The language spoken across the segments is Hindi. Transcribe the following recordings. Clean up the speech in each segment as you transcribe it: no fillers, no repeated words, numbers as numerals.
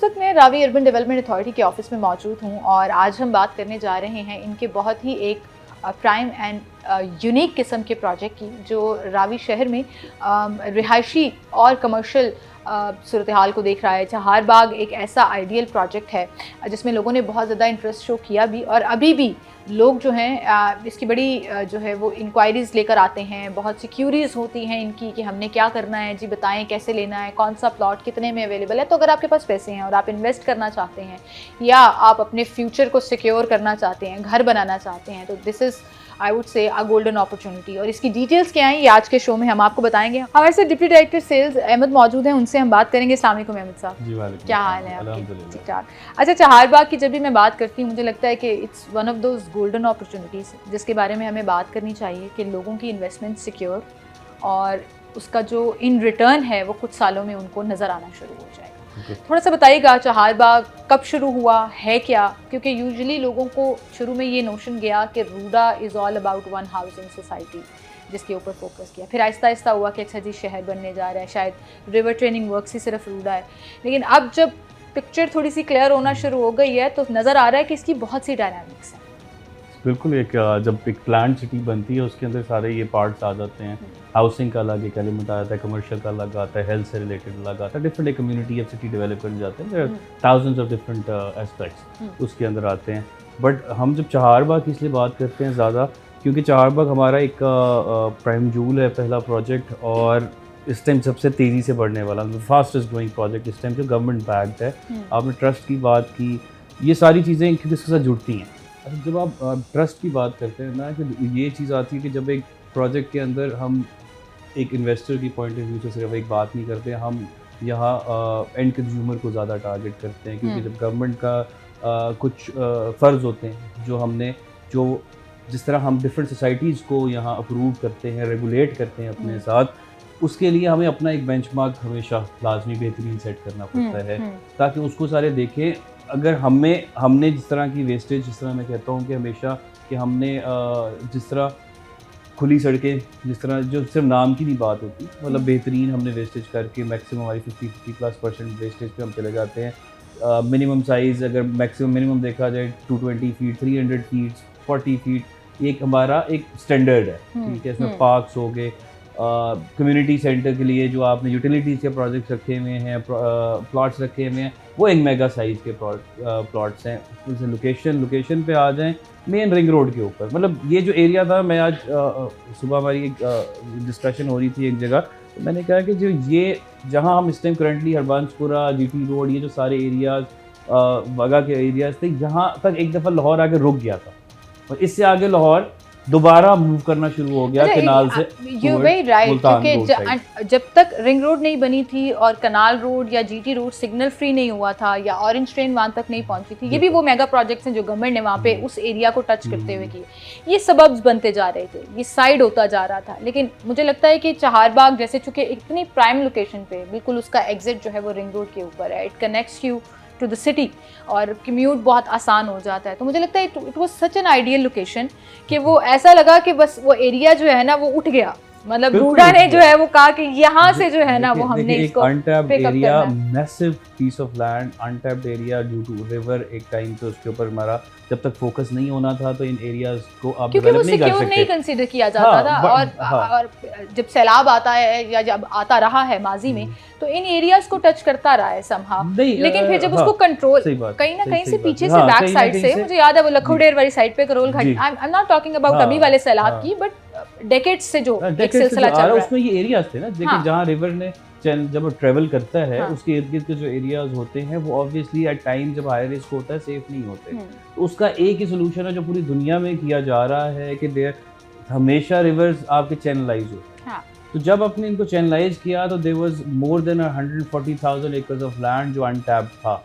इस वक्त मैं रावी अर्बन डेवलपमेंट अथॉरिटी के ऑफिस में मौजूद हूँ और आज हम बात करने जा रहे हैं इनके बहुत ही एक प्राइम एंड यूनिक किस्म के प्रोजेक्ट की जो रावी शहर में रिहायशी और कमर्शियल सूरत हाल को देख रहा है। चहारबाग एक ऐसा आइडियल प्रोजेक्ट है जिसमें लोगों ने बहुत ज़्यादा इंटरेस्ट शो किया भी और अभी भी लोग जो हैं इसकी बड़ी जो है वो इंक्वायरीज़ लेकर आते हैं। बहुत सी क्यूरीज होती हैं इनकी कि हमने क्या करना है, जी बताएं कैसे लेना है, कौन सा प्लॉट कितने में अवेलेबल है। तो अगर आपके पास पैसे हैं और आप इन्वेस्ट करना चाहते हैं या आप अपने फ्यूचर को सिक्योर करना चाहते हैं, घर बनाना चाहते हैं, तो this is I would say a golden opportunity. और इसकी डिटेल्स क्या हैं ये आज के शो में हम आपको बताएंगे। हमारे साथ डिप्टी डायरेक्टर सेल्स अहमद मौजूद हैं, उनसे हम बात करेंगे। अस्सलाम वालेकुम अहमद साहब। जी वालेकुम। क्या हाल है आपके? ठीक ठाक। अच्छा, चहारबाग की जब भी मैं बात करती हूँ मुझे लगता है कि it's one of those golden opportunities जिसके बारे में हमें बात करनी चाहिए कि लोगों की इन्वेस्टमेंट सिक्योर और उसका जो इन रिटर्न है वो कुछ सालों में उनको नज़र आना शुरू हो जाएगा। थोड़ा सा बताइएगा चहारबाग कब शुरू हुआ है क्या, क्योंकि यूजुअली लोगों को शुरू में ये नोशन गया कि RUDA is all about one housing society जिसके ऊपर फोकस किया, फिर आहिस्ता आहिस्ता हुआ कि अच्छा जी शहर बनने जा रहा है, शायद रिवर ट्रेनिंग वर्क्स ही सिर्फ रूडा है। लेकिन अब जब पिक्चर थोड़ी सी क्लियर होना शुरू हो गई है तो नज़र आ रहा है कि इसकी बहुत सी डायनामिक्स हैं। बिल्कुल, एक जब एक प्लान सिटी बनती है उसके अंदर सारे ये पार्ट्स आ जाते हैं। हाउसिंग का अलग एक एलिमेंट आता है, कमर्शियल का अलग आता है, हेल्थ से रिलेटेड अलग आता है, डिफरेंट एक कम्युनिटी ऑफ सिटी डेवलप करने जाते हैं। थाउजेंड्स ऑफ डिफरेंट एस्पेक्ट्स उसके अंदर आते हैं। बट हम जब चहारबाग की इसलिए बात करते हैं ज़्यादा क्योंकि चहारबाग हमारा एक प्राइम जूल है, पहला प्रोजेक्ट, और इस टाइम सबसे तेज़ी से बढ़ने वाला फास्टेस्ट ग्रोइंग प्रोजेक्ट इस टाइम जो गवर्नमेंट बैक्ड है। आपने ट्रस्ट की बात की, ये सारी चीज़ें क्योंकि इसके साथ जुड़ती हैं। अच्छा, जब आप ट्रस्ट की बात करते हैं ना, कि ये चीज़ आती है कि जब एक प्रोजेक्ट के अंदर हम एक इन्वेस्टर की पॉइंट ऑफ व्यू से सिर्फ एक बात नहीं करते, हम यहाँ एंड कंज्यूमर को ज़्यादा टारगेट करते हैं। क्योंकि जब गवर्नमेंट का कुछ फ़र्ज़ होते हैं जो जिस तरह हम डिफरेंट सोसाइटीज़ को यहाँ अप्रूव करते हैं, रेगुलेट करते हैं अपने साथ, उसके लिए हमें अपना एक बेंचमार्क हमेशा लाजमी बेहतरीन सेट करना पड़ता है ताकि उसको सारे देखें। अगर हमने जिस तरह की वेस्टेज, जिस तरह मैं कहता हूँ कि हमेशा कि हमने जिस तरह खुली सड़कें, जिस तरह जो सिर्फ नाम की नहीं बात होती, मतलब बेहतरीन हमने वेस्टेज करके मैक्सिमम हमारी 50+ वेस्टेज पे हम चले जाते हैं। मिनिमम साइज़ अगर मैक्सिमम मिनिमम देखा जाए 220 फीट, 300 फीट, 40 फीट, एक हमारा एक स्टैंडर्ड है। ठीक है, इसमें पार्क्स हो गए, कम्युनिटी सेंटर के लिए जो आपने यूटिलिटीज़ के प्रोजेक्ट्स रखे हुए हैं, प्लॉट्स रखे हुए हैं, वो एक मेगा साइज़ के प्लॉट्स हैं। जैसे लोकेशन पे आ जाएं, मेन रिंग रोड के ऊपर, मतलब ये जो एरिया था, मैं आज सुबह हमारी एक डिस्कशन हो रही थी एक जगह, तो मैंने कहा कि जो ये जहाँ हम इस time currently Harbanspura, GT road, ये जो सारे एरियाज़ वाघा के एरियाज़ थे, यहाँ तक एक दफ़ा लाहौर आके रुक गया था और इससे आगे लाहौर दोबारा मूव करना शुरू हो गया कनाल से। यू वेरी राइट, क्योंकि जब तक रिंग रोड नहीं बनी थी और कनाल रोड या जीटी रोड सिग्नल फ्री नहीं हुआ था या ऑरेंज ट्रेन वहाँ तक नहीं पहुँची थी, ये भी वो मेगा प्रोजेक्ट्स हैं जो गवर्नमेंट ने वहाँ पे उस एरिया को टच करते हुए किए। ये सबब्स बनते जा रहे थे, ये साइड होता जा रहा था। लेकिन मुझे लगता है कि चहारबाग जैसे चूँकि इतनी प्राइम लोकेशन पे बिल्कुल उसका एग्जिट जो है वो रिंग रोड के ऊपर है, it connects you to the city और कम्यूट बहुत आसान हो जाता है। तो मुझे लगता है it was such an ideal location कि वो ऐसा लगा कि बस वो एरिया जो है ना वो उठ गया। मतलब रूडा ने जो है वो कहा कि यहाँ से जो है ना वो हमने इसको untapped area, massive piece of land, untapped area due to river. एक टाइम पे उसके ऊपर हमारा जब तक फोकस नहीं होना था तो इन एरियाज को आप डेवलप नहीं कर सकते, नहीं कंसीडर किया जाता था। और जब सैलाब आता है या जब आता रहा है माजी में तो इन एरियाज को टच करता रहा है समहाउ। लेकिन फिर जब उसको कंट्रोल कहीं ना कहीं से पीछे से बैक साइड से, मुझे याद है वो लखोडेर वाली साइड पे करोल घाटी, I am not talking about अभी वाले सैलाब की, बट डेकेड्स से जो एक सिलसिला चल रहा है उसमें ये एरियाज थे ना, देखिए जहाँ रिवर ने जब ट्रेवल करता है उसके इर्द गिर्द के जो एरियाज होते हैं वो ऑब्वियसली एट टाइम जब हाई रिस्क होता है सेफ नहीं होते। तो उसका एक ही सोल्यूशन है जो पूरी दुनिया में किया जा रहा है कि देयर हमेशा रिवर्स आपके चैनलाइज हो। तो जब आपने इनको चैनलाइज किया तो there was more than 140,000 acres of land जो अनटैप्ड था।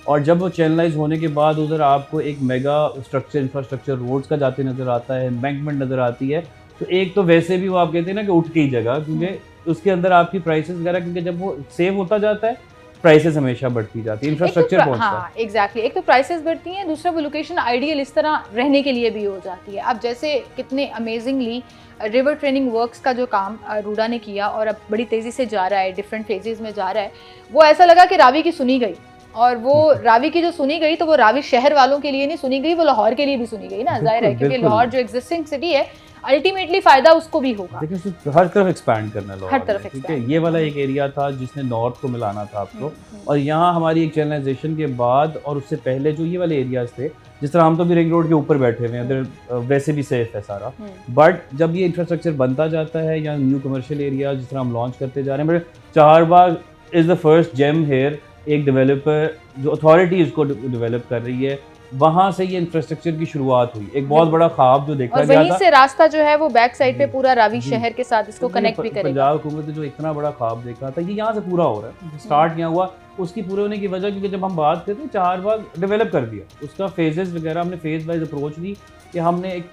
और जब वो चैनलाइज होने के बाद उधर आपको एक मेगा स्ट्रक्चर, इंफ्रास्ट्रक्चर रोड्स का जाते नजर आता है, एम्बैंकमेंट नजर आती है। तो एक तो वैसे भी वो आप कहते हैं ना कि उठ गई जगह, क्योंकि उसके अंदर आपकी प्राइसेस वगैरह, क्योंकि जब वो सेव होता जाता है प्राइसेस हमेशा बढ़ती जाती है, इंफ्रास्ट्रक्चर पहुंचता है। हाँ एग्जैक्टली, एक तो प्राइसेस बढ़ती हैं, दूसरा वो लोकेशन आइडियल इस तरह रहने के लिए भी हो जाती है। अब जैसे कितने अमेजिंगली रिवर ट्रेनिंग वर्क्स का जो काम रूडा ने किया और अब बड़ी तेज़ी से जा रहा है, डिफरेंट फेजेस में जा रहा है, वो ऐसा लगा कि रावी की सुनी गई और वो रावी की जो सुनी गई तो वो रावी शहर वालों के लिए नहीं सुनी गई, वो लाहौर के लिए भी सुनी गई ना, जाहिर है, क्योंकि लाहौर जो एग्जिस्टिंग सिटी है अल्टीमेटली फायदा उसको भी होगा। देखिए हर तरफ एक्सपैंड करना है, हर तरफ ठीक है। ये वाला एक एरिया था जिसने नॉर्थ को मिलाना था आपको, और यहाँ हमारी एक चैनलाइजेशन के बाद और उससे पहले जो ये वाले एरियाज थे, जिस तरह हम तो भी रिंग रोड के ऊपर बैठे हुए हैं, उधर वैसे भी सेफ है सारा, बट जब ये इंफ्रास्ट्रक्चर बनता जाता है या न्यू कमर्शियल एरिया जिस तरह हम लॉन्च करते जा रहे हैं, but Charbagh is the first gem here, एक डेवलपर जो अथॉरिटी इसको डेवलप कर रही है, वहाँ से ये इंफ्रास्ट्रक्चर की शुरुआत हुई। एक बहुत बड़ा ख्वाब जो देखा गया था, वहीं से रास्ता जो है वो बैक साइड पे पूरा रावी शहर के साथ इसको कनेक्ट भी करेगा। पंजाब हुकूमत ने जो इतना बड़ा ख्वाब देखा था, ये यहाँ से पूरा हो रहा है। स्टार्ट यहाँ हुआ, उसकी पूरे होने की वजह, क्योंकि जब हम बात करते हैं चारबाग डेवलप कर दिया, उसका फेजेस वगैरह हमने फेज वाइज अप्रोच ली कि हमने एक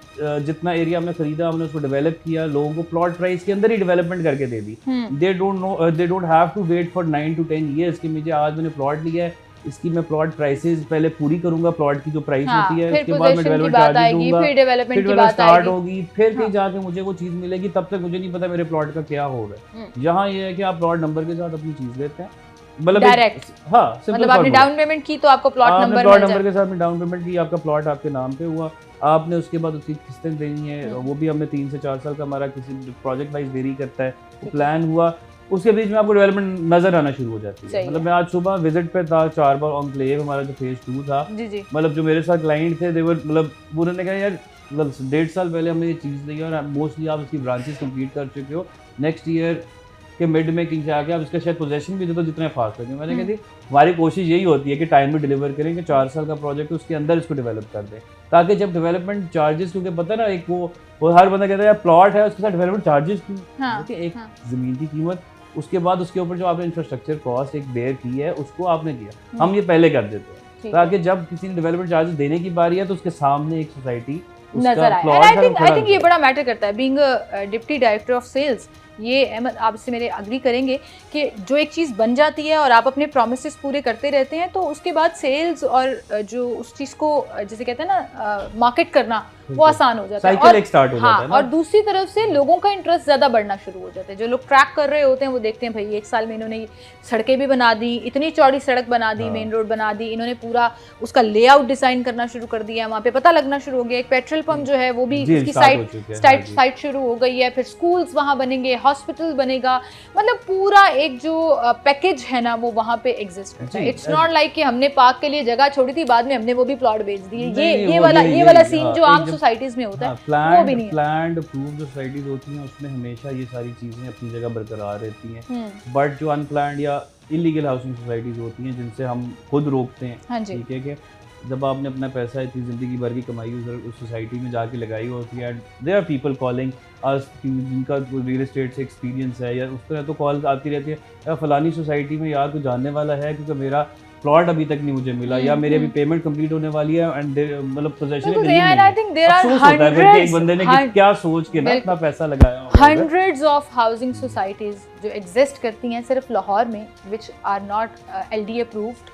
जितना एरिया हमने खरीदा हमने उसको डेवलप किया, लोगों को प्लॉट प्राइस के अंदर ही डेवलपमेंट करके दे दी। They don't have to wait for 9 to 10 years कि मुझे आज मैंने प्लॉट लिया है, इसकी मैं प्लॉट प्राइसेस पहले पूरी करूंगा, प्लॉट की जो प्राइस होती है, उसके बाद मैं डेवलपमेंट चार्जेस दूंगा, फिर डेवलपमेंट की बात स्टार्ट होगी, फिर कहीं जाके मुझे वो चीज़ मिलेगी, तब तक मुझे नहीं पता मेरे प्लॉट का क्या होगा। यहाँ ये है कि आप प्लॉट नंबर के साथ अपनी चीज़ लेते हैं, मतलब डायरेक्ट, हाँ, मतलब आपने डाउन पेमेंट की तो आपको प्लॉट नंबर के साथ में डाउन पेमेंट की, आपका प्लॉट आपके नाम पे हुआ, आपने उसके बाद उसकी किस्तें देनी है, वो भी हमने 3 से 4 साल का हमारा किसी प्रोजेक्ट वाइज वेरी करता है, प्लान हुआ, उसके बीच में आपको डेवलपमेंट नजर आना शुरू हो जाती है। मतलब मैं आज सुबह विजिट पे था चारबाग एन्क्लेव, हमारा जो फेज 2 था, मतलब जो मेरे साथ क्लाइंट थे देवर, मतलब उन्होंने कहा यार मतलब 1.5 साल पहले हमने ये चीज़ ली और मोस्टली आप इसकी ब्रांचेस कंप्लीट कर चुके हो, नेक्स्ट ईयर के मिड में कहीं जाके आप इसका शायद पोजेशन भी दे दो जितना फास्ट लगे। मैंने कहा थी हमारी कोशिश यही होती है कि टाइम में डिलीवर करें, कि 4 साल का प्रोजेक्ट है उसके अंदर इसको डेवलप कर दें, ताकि जब डेवलपमेंट चार्जेस, क्योंकि पता है ना एक वो हर बंदा कहता है यार प्लॉट है उसके साथ डेवलपमेंट चार्जेस क्यों, देखिए एक ज़मीन की कीमत, उसके बाद उसके ऊपर जो आपने इंफ्रास्ट्रक्चर कॉस्ट एक बेयर की है उसको आपने किया, हम ये पहले कर देते हैं, ताकि जब किसी ने डेवलपमेंट चार्जेस देने की बारी है तो उसके सामने एक सोसाइटी नजर आए। आई थिंक ये बड़ा मैटर करता है। Being deputy director of sales, ये अहमद आप इससे मेरे अग्री करेंगे कि जो एक चीज़ बन जाती है और आप अपने प्रोमिसेस पूरे करते रहते हैं, तो उसके बाद सेल्स और जो उस चीज़ को जैसे कहते हैं ना मार्केट करना, वो आसान हो जाता है, और एक स्टार्ट हो जाता है ना? और दूसरी तरफ से लोगों का इंटरेस्ट ज़्यादा बढ़ना शुरू हो जाता है। जो लोग ट्रैक कर रहे होते हैं वो देखते हैं भाई 1 साल में इन्होंने सड़कें भी बना दी, इतनी चौड़ी सड़क बना दी, मेन रोड बना दी, इन्होंने पूरा उसका लेआउट डिज़ाइन करना शुरू कर दिया, वहाँ पे पता लगना शुरू हो गया, एक पेट्रोल पंप जो है वो भी उसकी साइट शुरू हो गई है, फिर स्कूल्स वहाँ बनेंगे, हॉस्पिटल बनेगा, मतलब पूरा एक जो पैकेज है ना वो वहाँ पे एग्जिस्ट करता है। इट्स नॉट लाइक कि हमने पार्क के लिए जगह छोड़ी थी, बाद में हमने वो भी प्लॉट बेच दिए, ये वाला सीन जो आम सोसाइटीज में होता है वो भी नहीं है। प्लान्ड अप्रूव्ड जो सोसाइटीज होती हैं उसमें हमेशा ये सारी चीज़ें अपनी जगह बरकरार रहती हैं, बट जो अनप्लान्ड या इलीगल हाउसिंग सोसाइटीज होती हैं जिनसे हम खुद रोकते हैं, ठीक है, कि जब आपने अपना पैसा इतनी ज़िंदगी भर की कमाई उस सोसाइटी में जाके लगाई होती है, there are people calling us जिनका रियल एस्टेट से एक्सपीरियंस है या उस तरह तो कॉल आती रहती है, या फलानी सोसाइटी में यार कोई जानने वाला है क्योंकि मेरा प्लॉट अभी तक नहीं मुझे मिला, या मेरी अभी पेमेंट कंप्लीट होने वाली है एंड मतलब पोजीशन के लिए नहीं। एक बंदे ने क्या सोच के ना इतना पैसा लगाया, हंड्रेड्स ऑफ हाउसिंग सोसाइटीज जो एग्जिस्ट करती हैं सिर्फ लाहौर में, which are not LD approved,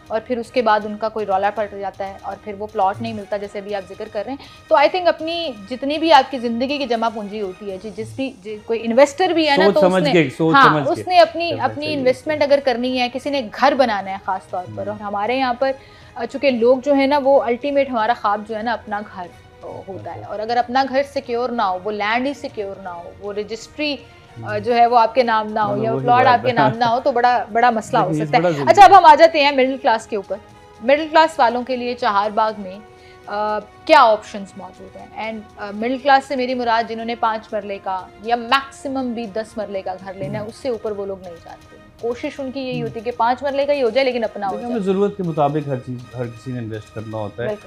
और फिर उसके बाद उनका कोई रौला पड़ जाता है और फिर वो प्लॉट नहीं मिलता, जैसे अभी आप जिक्र कर रहे हैं। तो आई थिंक अपनी जितनी भी आपकी ज़िंदगी की जमा पूंजी होती है, जिस भी कोई इन्वेस्टर भी है ना, तो उसने अपनी इन्वेस्टमेंट अगर करनी है, किसी ने घर बनाना है ख़ास तौर पर, और हमारे यहाँ पर चूँकि लोग जो है ना वो अल्टीमेट हमारा ख्वाब जो है ना अपना घर होता है, और अगर अपना घर सिक्योर ना हो, वो लैंड ही सिक्योर ना हो, वो रजिस्ट्री जो है वो आपके नाम ना हो, या वो प्लॉट आपके नाम ना हो, तो बड़ा मसला हो सकता है। अच्छा, अब हम आ जाते हैं मिडिल क्लास के ऊपर। मिडिल क्लास वालों के लिए चारबाग में क्या ऑप्शंस मौजूद हैं? एंड मिडिल क्लास से मेरी मुराद जिन्होंने 5 मरले का या मैक्सिमम भी 10 मरले का घर लेना है, उससे ऊपर वो लोग नहीं चाहते। कोशिश उनकी यही होती है कि 5 मरले का ही हो जाए लेकिन अपना हो जाए। ज़रूरत के मुताबिक हर किसी ने इन्वेस्ट करना होता है।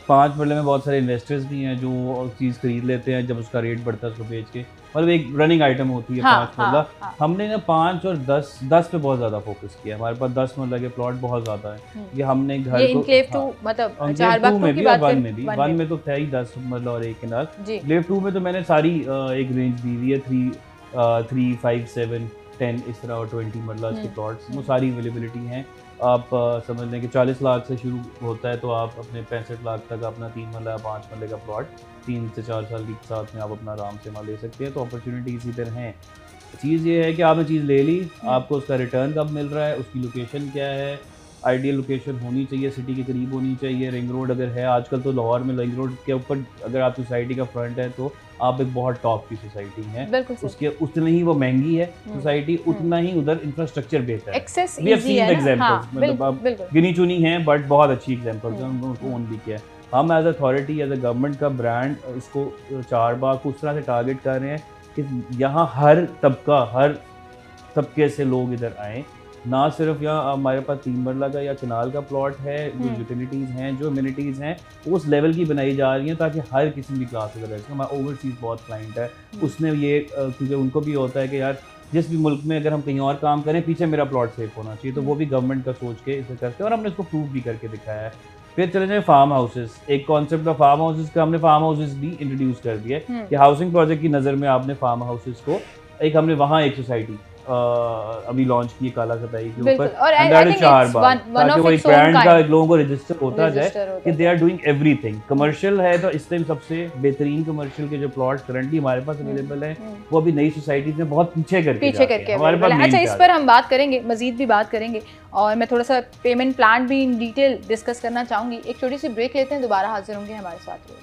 5 मरले में बहुत सारे इन्वेस्टर्स भी हैं जो चीज़ खरीद लेते हैं, जब उसका रेट बढ़ता है उसको बेच के, मतलब एक रनिंग आइटम होती है 5 मरला। हमने ना 5 और 10 पे बहुत ज़्यादा फोकस किया। हमारे पास 10 मरला के प्लॉट बहुत ज़्यादा है कि हमने घर को एनक्लेव 2 मतलब चारबाग में भी, 1 में तो था ही 10 मरला और एक किनार। एनक्लेव 2 में तो मैंने सारी एक रेंज दी हुई है, 3, 5, 7, 10 इस तरह, और 20 मरला के प्लॉट्स, वो सारी अवेलेबिलिटी हैं। आप समझ लें कि 40 लाख से शुरू होता है, तो आप अपने 65 लाख तक अपना 3 मरला 5 मरले का प्लॉट 3 से 4 साल के साथ में आप अपना आराम से वहाँ ले सकते हैं। तो अपॉर्चुनिटी इसी तरह है। चीज़ ये है कि आपने चीज़ ले ली, आपको उसका रिटर्न कब मिल रहा है, उसकी लोकेशन क्या है, आइडियल लोकेशन होनी चाहिए, सिटी के करीब होनी चाहिए, रिंग रोड अगर है, आजकल तो लाहौर में रिंग रोड के ऊपर अगर आप सोसाइटी का फ्रंट है तो आप एक बहुत टॉप की सोसाइटी है, उसके उतनी ही वो महंगी है सोसाइटी, उतना ही उधर इंफ्रास्ट्रक्चर बेहतर है। Access we have easy seen है ना, एग्जांपल्स, मतलब आप गिनी चुनी हैं बट बहुत अच्छी एग्जांपल्स हैं, उनको ओन भी किया है। हम as authority, as a government का ब्रांड इसको चारबाग को उस तरह से टारगेट कर रहे हैं कि यहाँ हर तबके से लोग इधर आएँ, ना सिर्फ यहाँ हमारे पास 3 मरला का या कनाल का प्लॉट है, जो यूटिलिटीज़ हैं, जो एमिनिटीज़ हैं उस लेवल की बनाई जा रही हैं ताकि हर किसी भी क्लास इधर रहे। हमारा ओवरसीज़ बहुत क्लाइंट है, उसने ये क्योंकि उनको भी होता है कि यार जिस भी मुल्क में अगर हम कहीं और काम करें पीछे मेरा प्लॉट सेफ होना चाहिए, तो वो भी गवर्नमेंट का सोच के इसे करते हैं और हमने इसको प्रूव भी करके दिखाया है। फिर चले जाए फार्म हाउसेस, एक कॉन्सेप्ट ऑफ फार्म हाउसेस का हमने फार्म हाउसेस भी इंट्रोड्यूस कर दिया है कि हाउसिंग प्रोजेक्ट की नज़र में आपने फार्म हाउसेस को एक हमने वहाँ एक सोसाइटी अभी लॉन्च की काला कताई के ऊपर, ताकि वो एक ब्रांड का लोगों को रजिस्टर होता जाए कि they are doing everything. Commercial है तो इससे भी सबसे बेहतरीन कमर्शियल के जो प्लॉट करंटली हमारे पास अवेलेबल है वो अभी नई सोसाइटीज में बहुत पीछे करके हमारे पास। अच्छा, इस पर हम बात करेंगे, मजीद भी बात करेंगे और मैं थोड़ा सा पेमेंट प्लान भी इन डिटेल डिस्कस करना चाहूँगी। एक छोटी सी ब्रेक लेते हैं, दोबारा हाजिर होंगे हमारे साथ।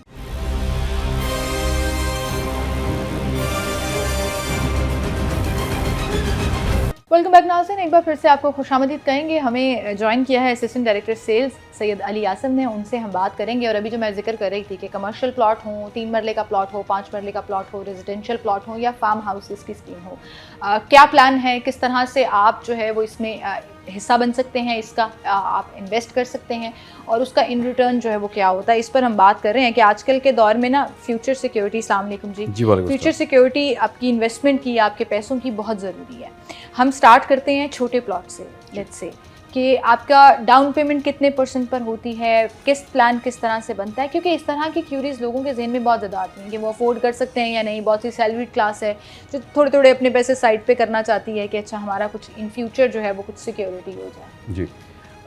वेलकम बैक नाज़रीन, एक बार फिर से आपको खुशामदीद कहेंगे। हमें ज्वाइन किया है assistant director sales Syed Ali Asam ने, उनसे हम बात करेंगे। और अभी जो मैं जिक्र कर रही थी कि कमर्शियल प्लॉट हो, 3 मरले का प्लॉट हो, 5 मरले का प्लॉट हो, रेजिडेंशियल प्लॉट हो या फार्म हाउसेस की स्कीम हो, क्या प्लान है, किस तरह से आप जो है वो इसमें हिस्सा बन सकते हैं, इसका आप इन्वेस्ट कर सकते हैं और उसका इन रिटर्न जो है वो क्या होता है, इस पर हम बात कर रहे हैं कि आजकल के दौर में ना फ्यूचर सिक्योरिटी, अस्सलाम वालेकुम जी, फ्यूचर सिक्योरिटी आपकी इन्वेस्टमेंट की, आपके पैसों की बहुत ज़रूरी है। हम स्टार्ट करते हैं छोटे प्लॉट से, लेट्स से कि आपका डाउन पेमेंट कितने % पर होती है, किस प्लान किस तरह से बनता है, क्योंकि इस तरह की क्यूरीज लोगों के जहन में बहुत ज़्यादा आती हैं कि वो अफोर्ड कर सकते हैं या नहीं। बहुत सी सैलरी क्लास है जो थोड़े थोड़े अपने पैसे साइड पे करना चाहती है कि अच्छा हमारा कुछ इन फ्यूचर जो है वो कुछ सिक्योरिटी हो जाए। जी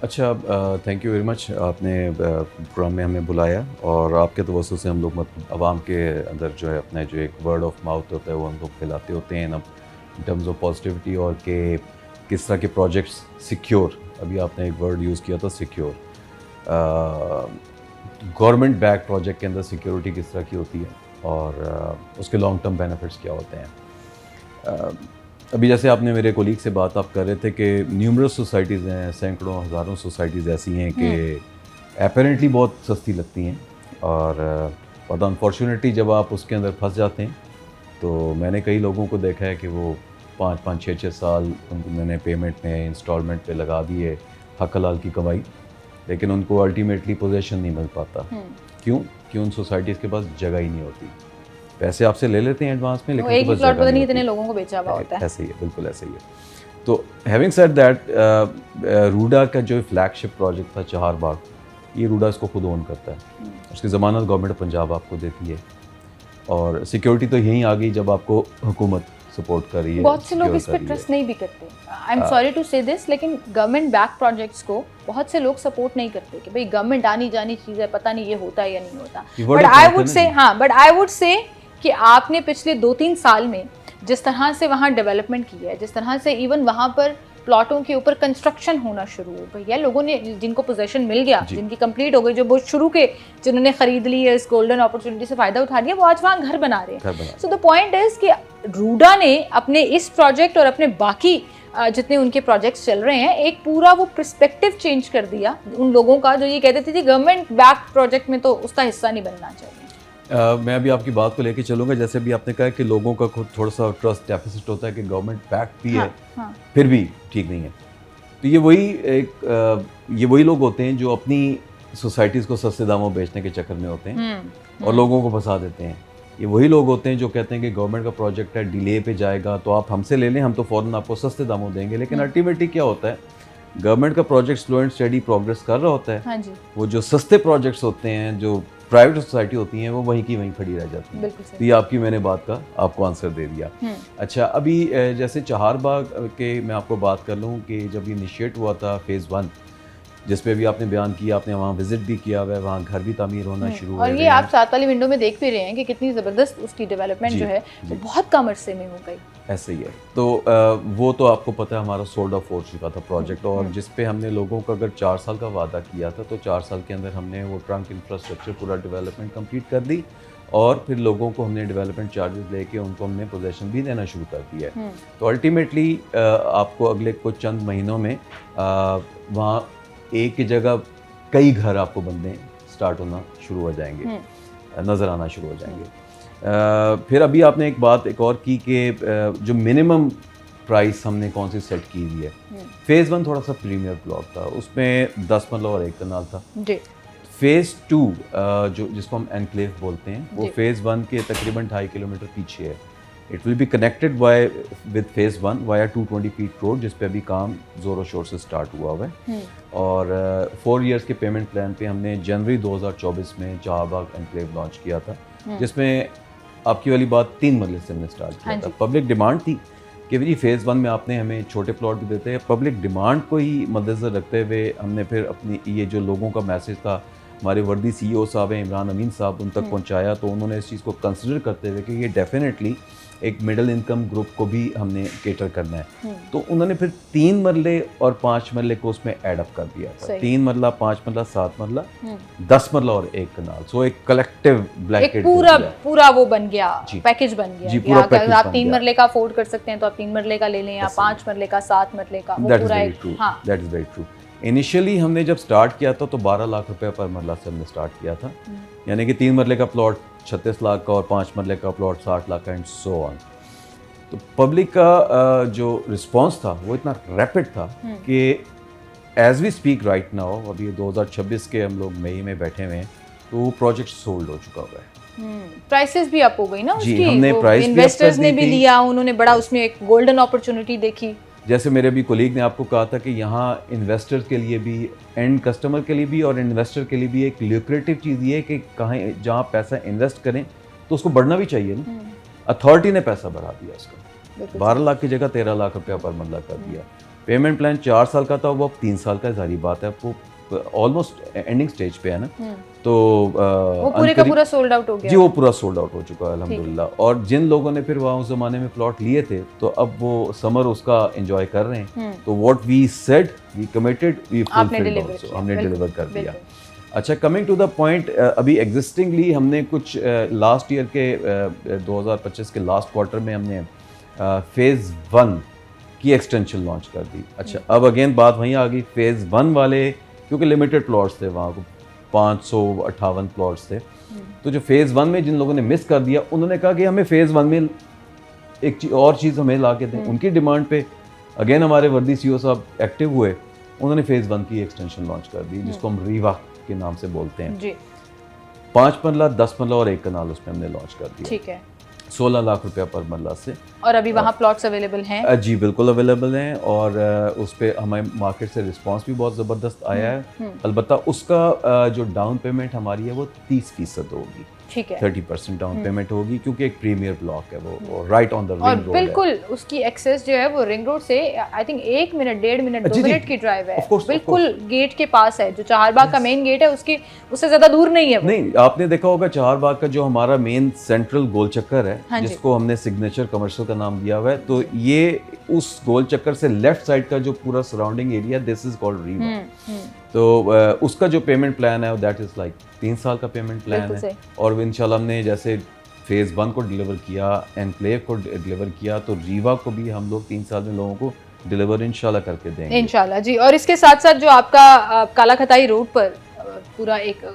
अच्छा, थैंक यू वेरी मच, आपने प्रोग्राम में हमें बुलाया और आपके तवज्जो से हम लोग आवाम के अंदर जो है अपने जो एक वर्ड ऑफ माउथ होता है वो हम लोग फैलाते होते हैं इन टर्म्स ऑफ पॉजिटिविटी और के किस तरह के प्रोजेक्ट्स सिक्योर, अभी आपने एक वर्ड यूज़ किया था सिक्योर, गवर्नमेंट बैक प्रोजेक्ट के अंदर सिक्योरिटी किस तरह की होती है और उसके लॉन्ग टर्म बेनिफिट्स क्या होते हैं। अभी जैसे आपने मेरे कोलीग से बात आप कर रहे थे कि न्यूमरस सोसाइटीज़ हैं, सैकड़ों हज़ारों सोसाइटीज़ ऐसी हैं कि अपेरेंटली बहुत सस्ती लगती हैं और अनफॉर्चुनेटली जब आप उसके अंदर फंस जाते हैं तो मैंने कई लोगों को देखा है कि वो 5-5, 6-6 साल उन्होंने पेमेंट में, इंस्टॉलमेंट पे लगा दिए हक हलाल की कमाई, लेकिन उनको अल्टीमेटली पोजीशन नहीं मिल पाता। क्यों उन सोसाइटीज़ के पास जगह ही नहीं होती। पैसे आपसे ले लेते हैं एडवांस में, लेकिन एक ही प्लॉट पता नहीं इतने लोगों को बेचा हुआ होता है। ऐसे ही है, बिल्कुल ऐसे ही है। तो हैविंग सेड दैट, रूडा का जो फ्लैगशिप प्रोजेक्ट था चारबाग, ये रूडा इसको खुद ओन करता है, उसकी ज़मानत गवर्नमेंट पंजाब आपको देती है और सिक्योरिटी तो यहीं आ गई जब आपको हुकूमत सपोर्ट कर रही है। बहुत से लोग इस पर ट्रस्ट नहीं भी करते, आई एम सॉरी टू से दिस, लेकिन गवर्नमेंट बैक प्रोजेक्ट्स को बहुत से लोग सपोर्ट नहीं करते कि भाई गवर्नमेंट आनी जानी चीज़ है, पता नहीं ये होता है या नहीं होता। बट आई वुड से कि आपने पिछले 2-3 साल में जिस तरह से वहाँ डेवलपमेंट की है, जिस तरह से इवन वहाँ पर प्लॉटों के ऊपर कंस्ट्रक्शन होना शुरू हो गई है, लोगों ने जिनको पोजीशन मिल गया, जिनकी कंप्लीट हो गई, जो वो शुरू के जिन्होंने खरीद ली है, इस गोल्डन अपॉर्चुनिटी से फ़ायदा उठा लिया, वो आज वहाँ घर बना रहे हैं। सो द पॉइंट इज़ कि रूडा ने अपने इस प्रोजेक्ट और अपने बाकी जितने उनके प्रोजेक्ट्स चल रहे हैं, एक पूरा वो पर्सपेक्टिव चेंज कर दिया उन लोगों का जो ये कहते थे कि गवर्नमेंट बैक प्रोजेक्ट में तो उसका हिस्सा नहीं बनना चाहिए। मैं अभी आपकी बात को लेके चलूँगा। जैसे भी आपने कहा कि लोगों का खुद थोड़ा सा ट्रस्ट डेफिसिट होता है कि गवर्नमेंट बैक भी है, फिर भी ठीक नहीं है। तो ये वही लोग होते हैं जो अपनी सोसाइटीज़ को सस्ते दामों बेचने के चक्कर में होते हैं और लोगों को फंसा देते हैं। ये वही लोग होते हैं जो कहते हैं कि गवर्नमेंट का प्रोजेक्ट है, डिले पे जाएगा तो आप हमसे ले लें, हम तो फ़ौरन आपको सस्ते दामों देंगे। लेकिन अल्टीमेटली क्या होता है, गवर्नमेंट का project slow and study progress कर रहा होता है। हाँ जी। वो जो सस्ते प्रोजेक्ट्स होते हैं, जो प्राइवेट सोसाइटी होती हैं, वो वहीं की वहीं खड़ी रह जाती हैं। तो ये आपकी मैंने बात का आपको आंसर दे दिया। अच्छा, अभी जैसे चारबाग के मैं आपको बात कर लूँ कि जब ये इनिशिएट हुआ था फेज़ 1, जिस पे भी आपने बयान किया, आपने वहाँ विजिट भी किया हुआ है, वहाँ घर भी तामीर होना शुरू हो और रहे ये हैं। आप साथ वाली विंडो में देख भी रहे हैं कि कितनी ज़बरदस्त उसकी डेवलपमेंट जी, जो है वो जी। बहुत कम अरसे में हो गई। ऐसे ही है। तो वो तो आपको पता है हमारा सोल्ड ऑफ हो चुका था प्रोजेक्ट, और जिस पे हमने लोगों को अगर 4 साल का वादा किया था, तो 4 साल के अंदर हमने वो ट्रंक इंफ्रास्ट्रक्चर पूरा डेवलपमेंट कंप्लीट कर दी, और फिर लोगों को हमने डेवलपमेंट चार्जेस लेके उनको हमने पोजेसन भी देना शुरू कर दिया है। तो अल्टीमेटली आपको अगले कुछ चंद महीनों में वहाँ एक ही जगह कई घर आपको बनने स्टार्ट होना शुरू हो जाएंगे, नज़र आना शुरू हो जाएंगे। फिर अभी आपने एक बात एक और की कि जो मिनिमम प्राइस हमने कौन सी सेट की हुई है। फेज़ 1 थोड़ा सा प्रीमियर ब्लॉक था, उसमें 10 मरला और 1 कनाल था। जी। फेज़ 2 जो जिसको हम एनक्लेव बोलते हैं, वो फेज़ 1 के तकरीबन 2.5 किलोमीटर पीछे है। It will be connected with phase 1 via 220 feet road, जिस पे अभी काम ज़ोरों शोर से स्टार्ट हुआ हुआ है। और 4 इयर्स के पेमेंट प्लान पे हमने जनवरी 2024 में जहाबाग एनक्लेव लॉन्च किया था, जिसमें आपकी वाली बात 3 मरले से हमने स्टार्ट किया था। पब्लिक डिमांड थी कि जी फेज़ 1 में आपने हमें छोटे प्लॉट भी देते हैं। पब्लिक डिमांड को ही मद्देनज़र रखते हुए हमने फिर अपनी ये जो लोगों का मैसेज था, हमारे वर्दी CEO साहब हैं इमरान अमीन साहब, उन तक पहुंचाया, तो उन्होंने इस चीज़ को कंसिडर करते हुए कि ये डेफिनेटली एक मिडिल इनकम ग्रुप को भी हमने केटर करना है, तो उन्होंने फिर 3 मरले और 5 मरले को उसमें एडअप कर दिया था। 3 मरला, 5 मरला, 7 मरला, 10 मरला और 1 कनाल। सो एक कलेक्टिव ब्लैकेट पूरा वो बन गया, पैकेज बन गया। जी, पूरा पैकेज आप 3 मरले का अफोर्ड कर सकते हैं तो आप 3 मरले का ले लें, या 5 मरले का, 7 मरले का, वो पूरा एक। हाँ, that is very true. Initially हमने जब स्टार्ट किया था तो 12 लाख रुपए पर मरला से हमने स्टार्ट किया था, यानी कि 3 मरले का प्लॉट 36 लाख का और 5 मरले का प्लॉट 60 लाख का एंड सो ऑन। तो पब्लिक का जो रिस्पांस था वो इतना रैपिड था कि as we speak right now, अभी 2026 के हम लोग मई में बैठे हुए हैं, तो वो प्रोजेक्ट सोल्ड हो चुका हुआ है। प्राइसेस भी अप हो गई ना जी, उसकी, हमने प्राइस इन्वेस्टर्स ने भी लिया, उन्होंने बड़ा उसमें एक गोल्डन अपॉर्चुनिटी देखी। जैसे मेरे भी कोलीग ने आपको कहा था कि यहाँ इन्वेस्टर के लिए भी, एंड कस्टमर के लिए भी और इन्वेस्टर के लिए भी एक ल्यूक्रेटिव चीज़ ये है कि कहाँ जहाँ पैसा इन्वेस्ट करें तो उसको बढ़ना भी चाहिए ना। अथॉरिटी ने पैसा बढ़ा दिया उसका, 12 लाख की जगह 13 लाख रुपया पर मरला कर दिया। पेमेंट प्लान 4 साल का था, वो अब 3 साल का जारी बात है, आपको ऑलमोस्ट एंडिंग स्टेज पे है ना। तो वो पूरे का पूरा सोल्ड आउट हो गया। जी, वो पूरा सोल्ड आउट हो चुका है अल्हम्दुलिल्लाह। और जिन लोगों ने फिर वहाँ उस ज़माने में प्लॉट लिए थे, तो अब वो समर उसका एंजॉय कर रहे हैं। तो what we said, we committed, we fulfilled also, हमने डिलीवर कर दिया। अच्छा, कमिंग टू द पॉइंट, अभी एग्जिस्टिंगली हमने कुछ लास्ट ईयर के 2025 के लास्ट क्वार्टर में हमने फेज़ 1 की एक्सटेंशन लॉन्च कर दी। अच्छा, अब अगेन बात वहीं आ गई, फेज़ 1 वाले क्योंकि लिमिटेड प्लॉट्स थे, वहाँ को 558 प्लॉट्स थे, तो जो फेज़ 1 में जिन लोगों ने मिस कर दिया, उन्होंने कहा कि हमें फेज़ 1 में एक और चीज़ हमें ला के दें। उनकी डिमांड पे अगेन हमारे वर्दी CEO साहब एक्टिव हुए, उन्होंने फेज़ 1 की एक्सटेंशन लॉन्च कर दी, जिसको हम रीवा के नाम से बोलते हैं जी। 5 मरला, 10 मरला और 1 कनाल उसमें हमने लॉन्च कर दिया। ठीक है, 16 लाख रुपया पर मरला से। और अभी वहाँ प्लॉट्स अवेलेबल हैं? जी बिल्कुल अवेलेबल हैं, और उस पर हमें मार्केट से रिस्पांस भी बहुत ज़बरदस्त आया है। अलबत्ता उसका जो डाउन पेमेंट हमारी है वो 30% होगी। ठीक है, 30% डाउन पेमेंट होगी, क्योंकि एक प्रीमियर ब्लॉक है वो, right on the ring road है। बिल्कुल उसकी एक्सेस जो है वो रिंग रोड से I think 1 minute 1.5 minute 2 minute की ड्राइव है, बिल्कुल गेट के पास है। जो चहारबाग का मेन गेट है उसकी उससे ज्यादा दूर नहीं है वो। नहीं, आपने देखा होगा चहारबाग का जो हमारा मेन सेंट्रल गोल चक्कर है, हाँ, जिसको हमने सिग्नेचर कमर्शियल का नाम दिया हुआ है, तो ये उस गोल चक्कर से लेफ्ट साइड का जो पूरा surrounding area, this is called Rewa. तो उसका जो पेमेंट प्लान है दैट इज लाइक 3 साल का पेमेंट प्लान है, और इंशाल्लाह हमने जैसे फेज़ 1 को डिलीवर किया, एनक्लेव को डिलीवर किया, तो रीवा को भी हम लोग 3 साल में लोगों को डिलीवर इंशाल्लाह करके देंगे इंशाल्लाह जी। और इसके साथ साथ जो आपका काला खताई रोड पर पूरा एक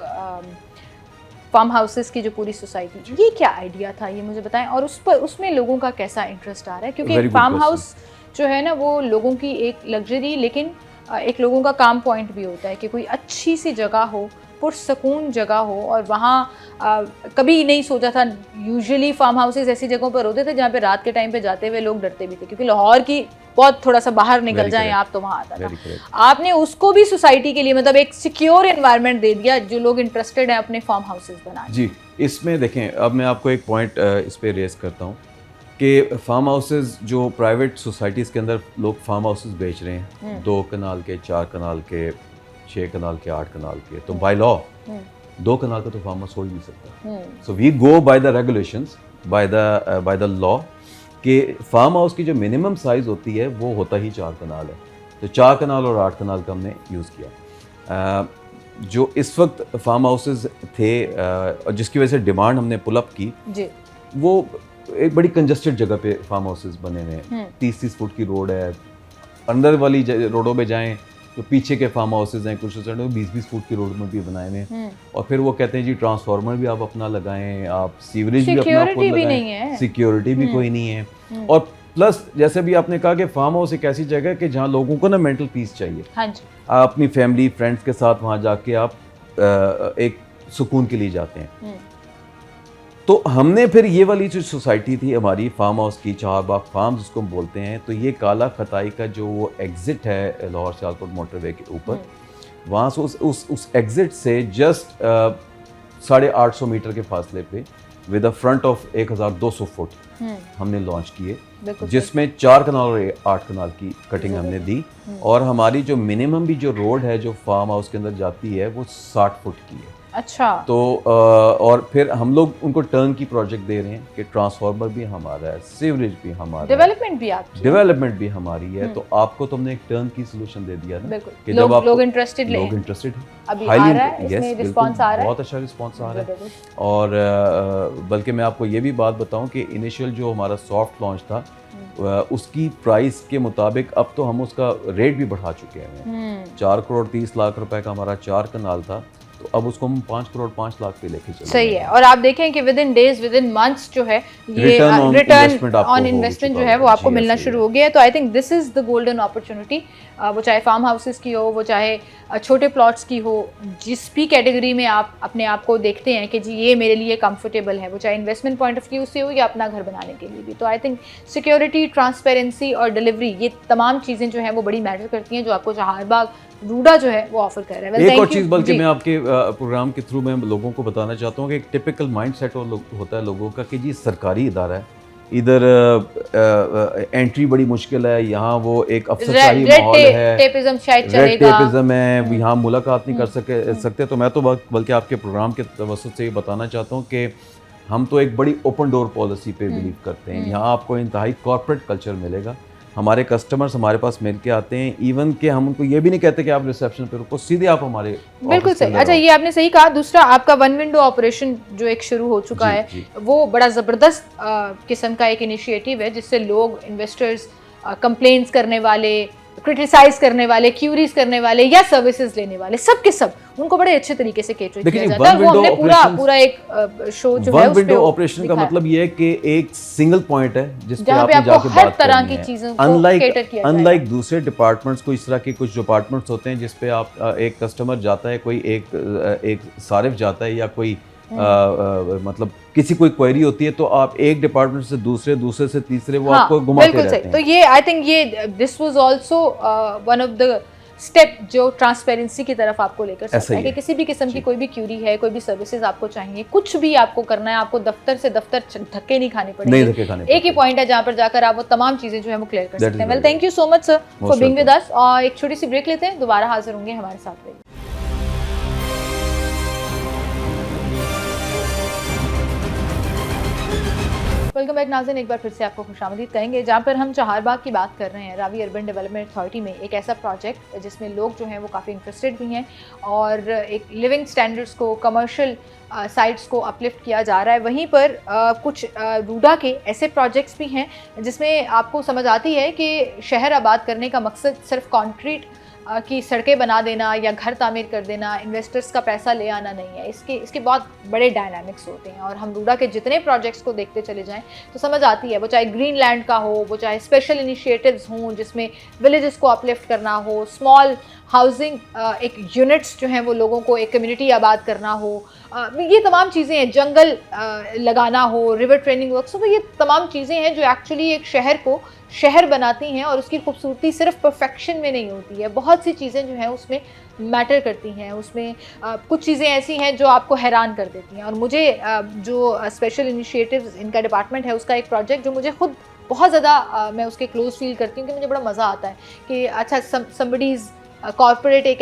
फार्म हाउसेस की जो पूरी सोसाइटी, ये क्या आइडिया था, ये मुझे बताएं, और उस पर उसमें लोगों का कैसा इंटरेस्ट आ रहा है? क्योंकि फार्म हाउस जो है ना वो लोगों की एक लग्जरी, लेकिन एक लोगों का काम पॉइंट भी होता है कि कोई अच्छी सी जगह हो, पुरसकून जगह हो, और वहाँ कभी नहीं सोचा था। यूजुअली फार्म हाउसेस ऐसी जगहों पर होते थे जहाँ पे रात के टाइम पे जाते हुए लोग डरते भी थे, क्योंकि लाहौर की बहुत थोड़ा सा बाहर निकल जाएं आप तो वहाँ आता था। आपने उसको भी सोसाइटी के लिए मतलब एक सिक्योर एनवायरनमेंट दे दिया, जो लोग इंटरेस्टेड हैं अपने फार्म हाउसेस बनाने। जी, इसमें देखें, अब मैं आपको एक पॉइंट इस पर रेस करता हूँ कि फार्म हाउसेस जो प्राइवेट सोसाइटीज़ के अंदर लोग फार्म हाउसेस बेच रहे हैं, 2 कनाल के, 4 कनाल के, 6 कनाल के, 8 कनाल के, तो बाय लॉ 2 कनाल का तो फार्म हाउस हो ही नहीं सकता। So we go by the regulations, by the law कि फार्म हाउस की जो मिनिमम साइज़ होती है वो होता ही 4 कनाल है। तो 4 कनाल और 8 कनाल का हमने यूज़ किया। जो इस वक्त फार्म हाउसेस थे जिसकी वजह से डिमांड हमने पुल अप की जी, वो एक बड़ी कंजस्टेड जगह पे फार्म हाउसेस बने हुए हैं। 30-30 फुट की रोड है, अंदर वाली रोडों पे जाएं तो पीछे के फार्म हाउसेज हैं कुछ 20-20 फुट की रोड में भी बनाए हुए हैं। और फिर वो कहते हैं जी ट्रांसफार्मर भी आप अपना लगाएं, आप सीवरेज भी अपना खुद लगाएं, सिक्योरिटी भी कोई नहीं है। और प्लस जैसे भी आपने कहा कि फार्म हाउस एक ऐसी जगह है कि जहाँ लोगों को ना मेंटल पीस चाहिए। हाँ जी, आप अपनी फैमिली फ्रेंड्स के साथ वहाँ जाके आप एक सुकून के लिए जाते हैं। तो हमने फिर ये वाली जो सोसाइटी थी हमारी फार्म हाउस की, चारबाग फार्म जिसको हम बोलते हैं, तो ये काला खताई का जो वो एग्ज़िट है लाहौर सियालकोट मोटरवे के ऊपर, वहाँ से उस एग्ज़िट से जस्ट 850 मीटर के फासले पे with a front of 1200 foot हमने लॉन्च किए, जिसमें 4 कनाल और 8 कनाल की कटिंग हमने दी। और हमारी जो मिनिमम भी जो रोड है जो फार्म हाउस के अंदर जाती है वो 60 फुट की है। अच्छा, तो और फिर हम लोग उनको टर्न की प्रोजेक्ट दे रहे हैं कि ट्रांसफार्मर भी हमारा है, सीवरेज भी हमारा है, डेवलपमेंट भी हमारी है। तो आपको तुमने एक टर्न की सोल्यूशन दे दिया ना कि जब आप लोग इंटरेस्टेड हैं, अभी आ रहा है, इसमें रिस्पांस आ रहा है, बहुत अच्छा रिस्पांस आ रहा है। और बल्कि मैं आपको ये भी बात बताऊं कि इनिशियल जो हमारा सॉफ्ट लॉन्च था उसकी प्राइस के मुताबिक अब तो हम उसका रेट भी बढ़ा चुके हैं। 4 करोड़ 30 लाख रुपए का हमारा 4 कनाल था, तो अब उसको हम 5 करोड़ 5 लाख पे लेके चले। सही है। और आप देखें कि with in days, with in months जो है ये रिटर्न ऑन इन्वेस्टमेंट जो है वो आपको मिलना शुरू हो गया है। तो I think this is the golden opportunity, वो चाहे फार्म हाउसेस की हो, वो चाहे छोटे प्लॉट्स की हो, जिस भी कैटेगरी में आप अपने आप को देखते हैं कि जी ये मेरे लिए कंफर्टेबल है, वो चाहे इन्वेस्टमेंट पॉइंट ऑफ व्यू से हो या अपना घर बनाने के लिए भी। तो आई थिंक सिक्योरिटी, ट्रांसपेरेंसी और डिलीवरी, ये तमाम चीज़ें जो हैं वो बड़ी मैटर करती हैं, जो आपको चारबाग रूडा जो है वो ऑफर कर रहा है। एक और चीज़ बल्कि मैं आपके प्रोग्राम के थ्रू मैं लोगों को बताना चाहता हूँ कि एक टिपिकल माइंडसेट होता है लोगों का कि जी सरकारी इदारा है, इधर एंट्री बड़ी मुश्किल है, यहाँ वो एक अफसरशाही माहौल है, रेड टेपिज्म है, यहाँ मुलाकात नहीं कर सकते। तो मैं तो बल्कि आपके प्रोग्राम के तवज्जुह से ये बताना चाहता हूँ कि हम तो एक बड़ी ओपन डोर पॉलिसी पे बिलीव करते हैं। यहाँ आपको इंतहाई कॉर्पोरेट कल्चर मिलेगा, हमारे कस्टमर्स हमारे पास मिल के आते हैं, इवन कि हम उनको ये भी नहीं कहते कि आप रिसेप्शन पे रुको, सीधे आप हमारे बिल्कुल सही। अच्छा, ये आपने सही कहा। दूसरा, आपका वन विंडो ऑपरेशन जो एक शुरू हो चुका है, वो बड़ा ज़बरदस्त किस्म का एक इनिशिएटिव है, जिससे लोग, इन्वेस्टर्स, कंप्लेंट्स करने वाले, क्रिटिसाइज करने वाले, क्यूरीज करने वाले या सर्विसेज लेने वाले, सब के सब उनको बड़े अच्छे तरीके से केटर किया जाता है। वो हमने पूरा एक शो जो है वन विंडो ऑपरेशन का मतलब ये है कि एक सिंगल पॉइंट है जिस पे आपने जाके हर तरह की चीजों को केटर किया जाए। अनलाइक दूसरे डिपार्टमेंट्स को, इस तरह के कुछ डिपार्टमेंट्स होते हैं जिस पे आप एक कस्टमर जाता है, कोई एक सारिफ जाता है या कोई मतलब किसी कोई क्वेरी होती है, तो आप एक डिपार्टमेंट से दूसरे से तीसरे वो आपको घुमाते रहते हैं। तो ये आई थिंक ये this was also one of the step जो ट्रांसपेरेंसी की तरफ आपको लेकर चलता है कि किसी भी किस्म की कोई भी क्यूरी है, कोई भी सर्विसेज आपको चाहिए, कुछ भी आपको करना है, आपको दफ्तर से दफ्तर धक्के नहीं खाने पड़ेंगे। एक ही पॉइंट है जहाँ पर जाकर आप वो तमाम चीजें जो है वो क्लियर कर सकते हैं। Well, thank you so much sir for being with us. और एक छोटी सी ब्रेक लेते हैं, दोबारा हाजिर होंगे हमारे साथ। रहिए। वेलकम बैक नाज़रीन, एक बार फिर से आपको खुशामदीद कहेंगे, जहाँ पर हम चारबाग की बात कर रहे हैं। रावी अर्बन डेवलपमेंट अथॉरिटी में एक ऐसा प्रोजेक्ट जिसमें लोग जो हैं वो काफ़ी इंटरेस्टेड भी हैं और एक लिविंग स्टैंडर्ड्स को, कमर्शियल साइट्स को अपलिफ्ट किया जा रहा है। वहीं पर कुछ रूडा के ऐसे प्रोजेक्ट्स भी हैं जिसमें आपको समझ आती है कि शहर आबाद करने का मकसद सिर्फ कॉन्क्रीट की सड़कें बना देना या घर तामीर कर देना, इन्वेस्टर्स का पैसा ले आना नहीं है। इसके बहुत बड़े डायनामिक्स होते हैं और हम रूडा के जितने प्रोजेक्ट्स को देखते चले जाएं तो समझ आती है, वो चाहे ग्रीन लैंड का हो, वो चाहे स्पेशल इनिशिएटिव्स हों जिसमें विलेजेस को अपलिफ्ट करना हो, स्मॉल हाउसिंग एक यूनिट्स जो हैं वो लोगों को एक कम्युनिटी आबाद करना हो, ये तमाम चीज़ें हैं, जंगल लगाना हो, रिवर ट्रेनिंग वर्क्स हो, तो ये तमाम चीज़ें हैं जो एक्चुअली एक शहर को शहर बनाती हैं और उसकी खूबसूरती सिर्फ परफेक्शन में नहीं होती है, बहुत सी चीज़ें जो हैं उसमें मैटर करती हैं। उसमें कुछ चीज़ें ऐसी हैं जो आपको हैरान कर देती हैं। और मुझे जो स्पेशल इनिशिएटिव्स इनका डिपार्टमेंट है, उसका एक प्रोजेक्ट जो मुझे खुद बहुत ज़्यादा मैं उसके क्लोज फील करती हूँ कि मुझे बड़ा मज़ा आता है कि अच्छा, somebody's कॉरपोरेट एक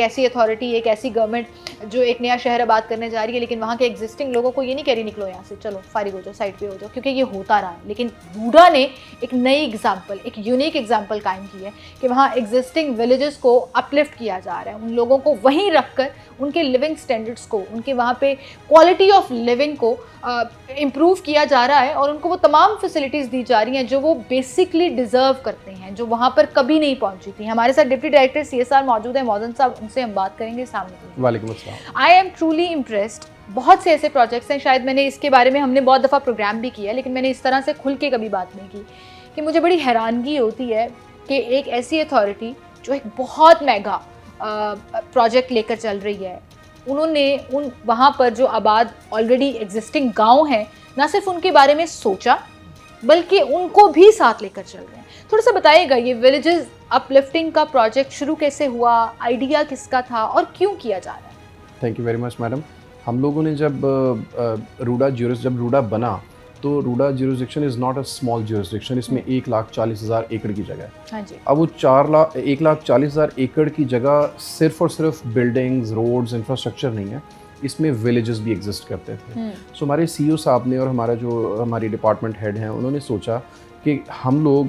ऐसी अथॉरिटी, एक ऐसी गवर्नमेंट जो एक नया शहर आबाद करने जा रही है, लेकिन वहाँ के एग्जिस्टिंग लोगों को ये नहीं कह रही निकलो यहाँ से, चलो फारिग हो जाओ, साइड पे हो जाओ, क्योंकि ये होता रहा है। लेकिन रूडा ने एक नई एग्जाम्पल, एक यूनिक एग्जाम्पल कायम की है कि वहाँ एग्जिस्टिंग विलेजेस को अपलिफ्ट किया जा रहा है, उन लोगों को वहीं रख कर उनके लिविंग स्टैंडर्ड्स को, उनके वहाँ पे क्वालिटी ऑफ लिविंग को इम्प्रूव किया जा रहा है, और उनको वो तमाम फैसिलिटीज़ दी जा रही हैं जो वो बेसिकली डिज़र्व करते हैं, जो वहाँ पर कभी नहीं पहुँची थी। हमारे साथ डिप्टी डायरेक्टर CSR मौजूद है, मौजन साहब, उनसे हम बात करेंगे सामने। वालेकुम अस्सलाम। I am truly impressed. बहुत से ऐसे प्रोजेक्ट्स हैं, शायद मैंने इसके बारे में, हमने बहुत दफ़ा प्रोग्राम भी किया, लेकिन मैंने इस तरह से खुल के कभी बात नहीं की, कि मुझे बड़ी हैरानगी होती है कि एक ऐसी अथॉरिटी जो एक बहुत महंगा प्रोजेक्ट लेकर चल रही है, उन्होंने उन वहाँ पर जो आबाद ऑलरेडी एग्जिस्टिंग गांव हैं, ना सिर्फ उनके बारे में सोचा बल्कि उनको भी साथ लेकर चल रहे हैं। थोड़ा सा बताइएगा, ये विलेजेस अपलिफ्टिंग का प्रोजेक्ट शुरू कैसे हुआ, आइडिया किसका था और क्यों किया जा रहा है? Thank you very much madam. हम लोगों ने जब रूडा बना तो RUDA jurisdiction is not a small jurisdiction, इसमें 1,40,000 एकड़ की जगह है। हाँ जी। अब वो 1,40,000 एकड़ की जगह सिर्फ और सिर्फ बिल्डिंग्स, रोड्स, इंफ्रास्ट्रक्चर नहीं है, इसमें विलेजेस भी एग्जिस्ट करते थे। सो हमारे CEO साहब ने और हमारी डिपार्टमेंट हेड हैं, उन्होंने सोचा कि हम लोग